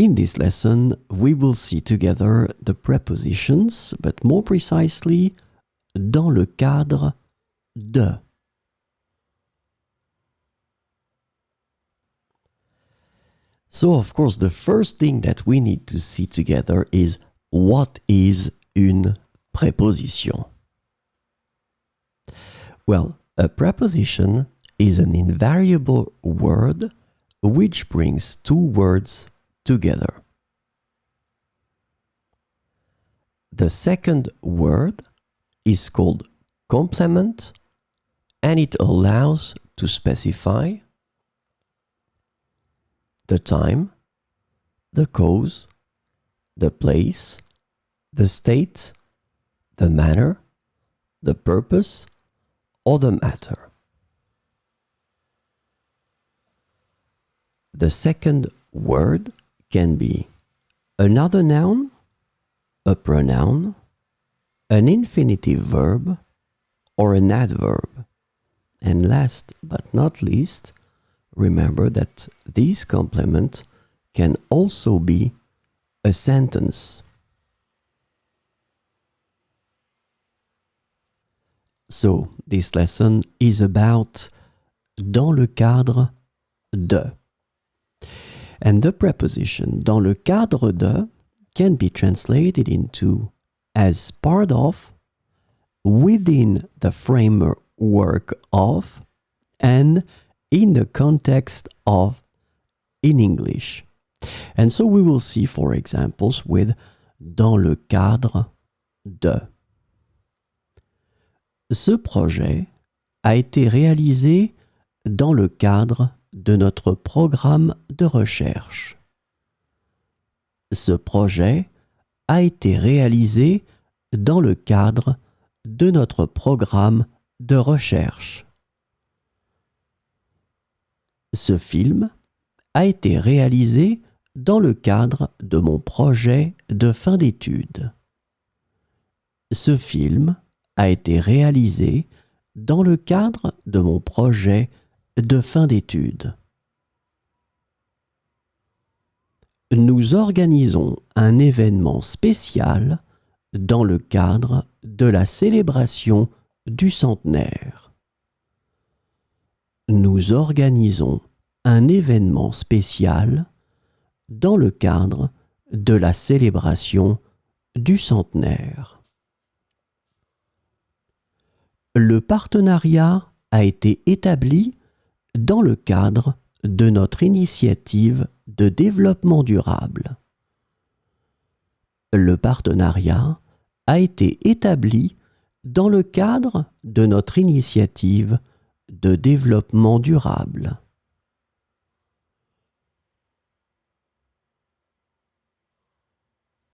In this lesson, we will see together the prepositions, but more precisely, dans le cadre de. So, of course, the first thing that we need to see together is what is une préposition? Well, a preposition is an invariable word which brings two words together. The second word is called complement, and it allows to specify the time, the cause, the place, the state, the manner, the purpose, or the matter. The second word can be another noun, a pronoun, an infinitive verb, or an adverb. And last but not least, remember that this complement can also be a sentence. So, this lesson is about dans le cadre de. And the preposition dans le cadre de can be translated into as part of, within the framework of, and in the context of in English. And so we will see, for examples, with dans le cadre de. Ce projet a été réalisé dans le cadre de notre programme de recherche. Ce projet a été réalisé dans le cadre de notre programme de recherche. Ce film a été réalisé dans le cadre de mon projet de fin d'études. Ce film a été réalisé dans le cadre de mon projet de fin d'études. Nous organisons un événement spécial dans le cadre de la célébration du centenaire. Nous organisons un événement spécial dans le cadre de la célébration du centenaire. Le partenariat a été établi dans le cadre de notre initiative de développement durable. Le partenariat a été établi dans le cadre de notre initiative de développement durable.